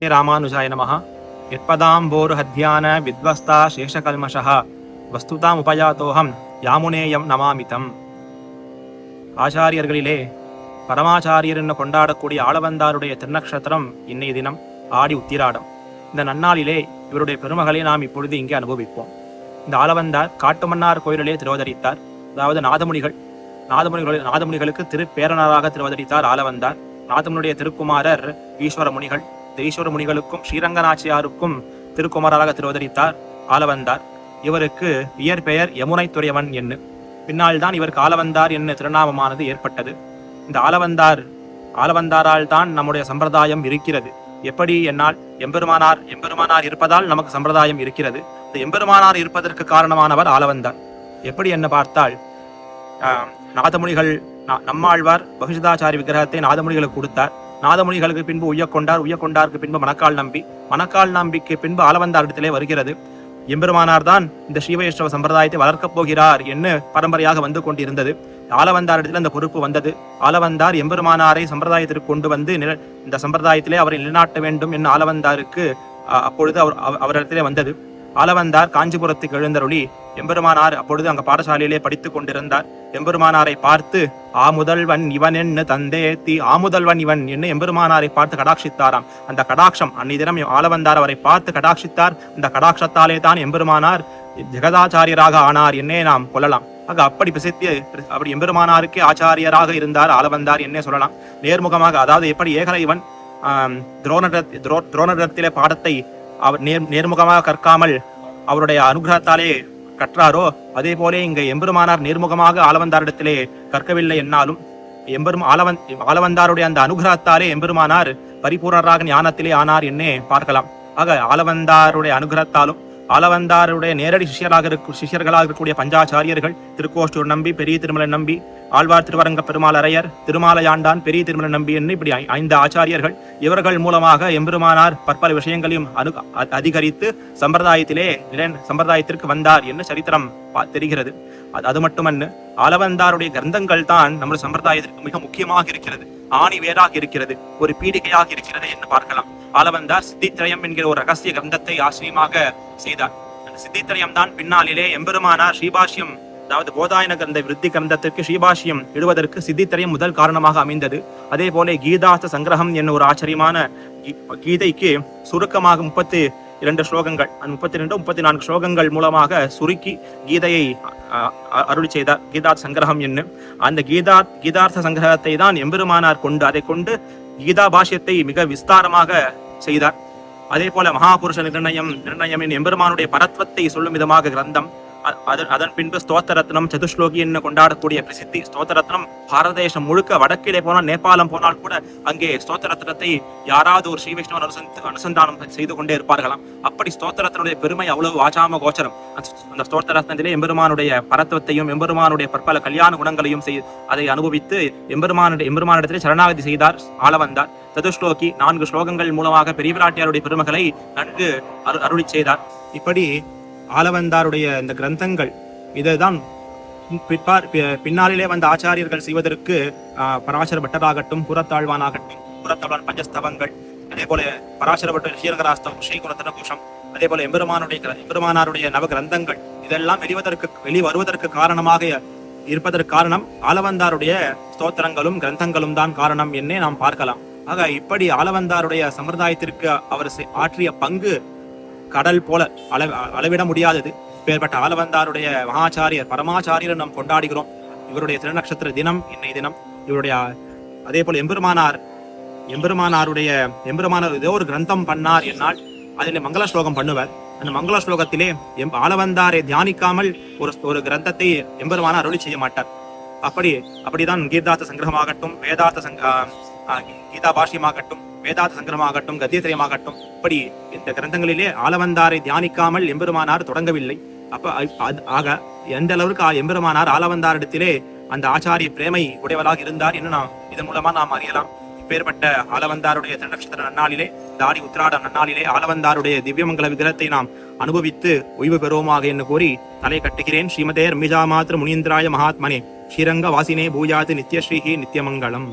ராமானுஜாய நமஹ. யத்பதாம்போருஹத்யான வித்வஸ்தா சேஷகல்மஷः வஸ்துதாம் உபயாதோஹம் யாமுனேயம் நமாமிதம். ஆச்சாரியர்களிலே பரமாச்சாரியர் என்று கொண்டாடக்கூடிய ஆளவந்தாருடைய திருநக்ஷத்திரம் இன்னைய தினம் ஆடி உத்திராடம். இந்த நன்னாளிலே இவருடைய பெருமகளை நாம் இப்பொழுது இங்கே அனுபவிப்போம். இந்த ஆளவந்தார் காட்டுமன்னார் கோயிலிலே திருவதரித்தார். அதாவது நாதமுனிகளுக்கு திருப்பேரனராக திருவதரித்தார் ஆளவந்தார். நாதமுனியுடைய திருக்குமாரர் ஈஸ்வர முனிகள். ஈஸ்வர முனிகளுக்கும் ஸ்ரீரங்கநாச்சியாருக்கும் திருக்குமாராக திருவதரித்தார் ஆளவந்தார். இவருக்கு இயற்பெயர் யமுனை துறையவன் என்று. பின்னால் தான் இவருக்கு ஆளவந்தார் என்ன திருநாமமானது ஏற்பட்டது. இந்த ஆளவந்தாரால் தான் நம்முடைய சம்பிரதாயம் இருக்கிறது. எப்படி என்னால் எம்பெருமானார் இருப்பதால் நமக்கு சம்பிரதாயம் இருக்கிறது. இந்த எம்பெருமானார் இருப்பதற்கு காரணமானவர் ஆளவந்தார். எப்படி என்ன பார்த்தால், நாதமுனிகள் நம்மாழ்வார் பகுஷிதாச்சாரி விக்கிரகத்தை நாதமுனிகளுக்கு கொடுத்தார். நாதமுனிகளுக்கு பின்பு உய்யக்கொண்டாருக்கு பின்பு மணக்கால் நம்பிக்கு பின்பு ஆளவந்தாரிடத்திலே வருகிறது. எம்பெருமானார் தான் இந்த ஸ்ரீவைஷ்ணவ சம்பிரதாயத்தை வளர்க்கப் போகிறார் என்று பரம்பரையாக வந்து கொண்டிருந்தது. ஆளவந்தாரிடத்தில் அந்த பொறுப்பு வந்தது. ஆளவந்தார் எம்பெருமானாரை சம்பிரதாயத்திற்கு கொண்டு வந்து இந்த சம்பிரதாயத்திலே அவரை நிலைநாட்ட வேண்டும் என்று ஆளவந்தாருக்கு அப்பொழுது அவரிடத்திலே வந்தது. ஆளவந்தார் காஞ்சிபுரத்துக்கு எழுந்தருளி எம்பெருமானார் அப்பொழுது அங்க பாடசாலையிலே படித்துக் கொண்டிருந்தார். எம்பெருமானாரை பார்த்து ஆமுதல்வன் இவன் என்ன தந்தேத்தி ஆமுதல்வன் இவன் என்ன எம்பெருமானாரை பார்த்து கடாட்சித்தாராம். அந்த கடாட்சம் அன்னை தினம் ஆளவந்தார் அவரை பார்த்து கடாட்சித்தார். அந்த கடாட்சத்தாலே தான் எம்பெருமானார் ஜெகதாச்சாரியராக ஆனார் என்னே நாம் கொள்ளலாம். அப்படி எம்பெருமானாருக்கே ஆச்சாரியராக இருந்தார் ஆளவந்தார் என்னே சொல்லலாம். நேர்முகமாக, அதாவது எப்படி ஏகலைவன் துரோணரிடத்திலே பாடத்தை அவர் நேர்முகமாக கற்காமல் அவருடைய அனுகிரகத்தாலே கற்றாரோ, அதே போல இங்க எம்பெருமானார் நேர்முகமாக ஆளவந்தாரிடத்திலே கற்கவில்லை என்னாலும் ஆளவந்தாருடைய அந்த அனுகிரகத்தாலே எம்பெருமானார் பரிபூர்ணராக ஞானத்திலே ஆனார் என்னே பார்க்கலாம். ஆக ஆளவந்தாருடைய அனுகிரகத்தாலும் ஆளவந்தாருடைய நேரடி சிஷ்யர்களாக இருக்கக்கூடிய பஞ்சாச்சாரியர்கள் திருக்கோஷ்டூர் நம்பி, பெரிய திருமலை நம்பி, ஆழ்வார் திருவரங்க பெருமாள் அரையர், திருமாலையாண்டான், பெரிய திருமலை நம்பி என்று இப்படி 5 ஆச்சாரியர்கள், இவர்கள் மூலமாக எம்பெருமானார் பற்பல விஷயங்களையும் அதிகரித்து சம்பிரதாயத்திற்கு வந்தார் என்று சரித்திரம் தெரிகிறது. அது மட்டுமன்று, ஆளவந்தாருடைய கிரந்தங்கள் தான் நம்முடைய சம்பிரதாயத்திற்கு மிக முக்கியமாக இருக்கிறது, ஆணி வேராக இருக்கிறது, ஒரு பீடிகையாக இருக்கிறது என்று பார்க்கலாம். ஆளவந்தார் சித்தித்திரயம் என்கிற ஒரு ரகசிய கிரந்தத்தை ஆசிரியமாக செய்தார். அந்த சித்தித்திரயம் தான் பின்னாளிலே எம்பெருமானார் ஸ்ரீபாஷ்யம், அதாவது போதாயன கிரந்த விருத்தி கிரந்தத்திற்கு ஸ்ரீபாஷ்யம் எழுவதற்கு சித்தித்திரயம் முதல் காரணமாக அமைந்தது. அதே போல கீதார்த்த சங்கிரகம் என்ன ஒரு ஆச்சரியமான கீதைக்கு சுருக்கமாக 32 ஸ்லோகங்கள், 34 ஸ்லோகங்கள் மூலமாக சுருக்கி கீதையை அருளி செய்தார். கீதார்த்த சங்கிரகம் என்ன அந்த கீதார்த்த சங்கிரகத்தை தான் எம்பெருமானார் அதை கொண்டு கீதா பாஷ்யத்தை மிக விஸ்தாரமாக செய்தார். அதே போல மகாபுருஷ நிர்ணயம் எம்பெருமானுடைய பரத்வத்தை சொல்லும் விதமாக கிரந்தம். அதன் பின்பு ஸ்தோத்திரத்னம் சதுஸ்லோகி என்று கொண்டாடக்கூடிய பிரசித்தி ஸ்தோத்திரத்னம். பாரத தேசம் முழுக்க வடக்கிலே போனால், நேபாளம் போனால் கூட அங்கே ஸ்தோத்திரத்னத்தை யாராவது ஒரு ஸ்ரீ வைஷ்ணவ அனுசந்தானம் செய்து கொண்டே இருப்பார்களாம். அப்படி ஸ்தோத்திரத்தினுடைய பெருமை அவ்வளவு ஆச்சாம கோச்சரம். அந்த ஸ்தோத்திரத்திலே எம்பெருமானுடைய பரத்வத்தையும் எம்பெருமானுடைய பற்பல கல்யாண குணங்களையும் அதை அனுபவித்து எம்பெருமானிடத்திலே சரணாகதி செய்தார் ஆளவந்தார். சதுஸ்லோகி 4 ஸ்லோகங்கள் மூலமாக பெரிய பிராட்டியாருடைய பெருமகளை நன்கு அருளி செய்தார். இப்படி ஆளவந்தாருடைய இந்த கிரந்தங்கள் இதுதான் பின்னாளிலே வந்த ஆச்சாரியர்கள் செய்வதற்கு பராசர பட்டராகட்டும், புறத்தாழ்வான் பஞ்சஸ்தவங்கள், அதே போல பராசர பட்டர் ஸ்ரீரங்கராஸ்தம், ஸ்ரீகுணத்தனபூஷம், அதே போல எம்பெருமானாருடைய நவ கிரந்தங்கள் இதெல்லாம் வெளிவருவதற்கு காரணமாக இருப்பதற்கு காரணம் ஆளவந்தாருடைய ஸ்தோத்திரங்களும் கிரந்தங்களும் தான் காரணம் என்னே நாம் பார்க்கலாம். ஆக இப்படி ஆளவந்தாருடைய சம்பிரதாயத்திற்கு அவர் ஆற்றிய பங்கு கடல் போல அளவிட முடியாதது. பேர்பட்ட ஆளவந்தாருடைய மகாச்சாரியர் பரமாச்சாரியர் நாம் கொண்டாடுகிறோம். இவருடைய திருநக்ஷத்திர தினம் இன்னைய தினம். இவருடைய அதே போல எம்பெருமானார் ஏதோ ஒரு கிரந்தம் பண்ணார் என்னால் அதில் மங்கள ஸ்லோகம் பண்ணுவார். அந்த மங்கள ஸ்லோகத்திலே ஆளவந்தாரை தியானிக்காமல் ஒரு கிரந்தத்தை எம்பெருமானார் அருளி செய்ய மாட்டார். அப்படிதான் கீதார்த்த சங்கிரகமாகட்டும், கீதா பாஷ்யமாகட்டும், வேதாந்த சங்கிரமாகட்டும், கத்தியத்திரயமாகட்டும், இப்படி இந்த கிரந்தங்களிலே ஆளவந்தாரை தியானிக்காமல் எம்பெருமானார் தொடங்கவில்லை. ஆக எந்த அளவுக்கு எம்பெருமானார் ஆளவந்தாரிடத்திலே அந்த ஆச்சாரிய பிரேமை உடையவராக இருந்தார் என்று இதன் மூலமா நாம் அறியலாம். இப்பேற்பட்ட ஆளவந்தாருடைய திருநக்ஷத்திர நன்னாளிலே, தாடி உத்திராட நன்னாளிலே ஆளவந்தாருடைய திவ்யமங்கல விக்கிரகத்தை நாம் அனுபவித்து ஓய்வு பெறுவோமாக என்று கூறி தலை கட்டுகிறேன். ஸ்ரீமதே ரமிஜா மாத்ரு முனீந்திராய மகாத்மனே ஸ்ரீரங்க வாசினே பூஜாதி நித்யஸ்ரீஹி நித்யமங்கலம்.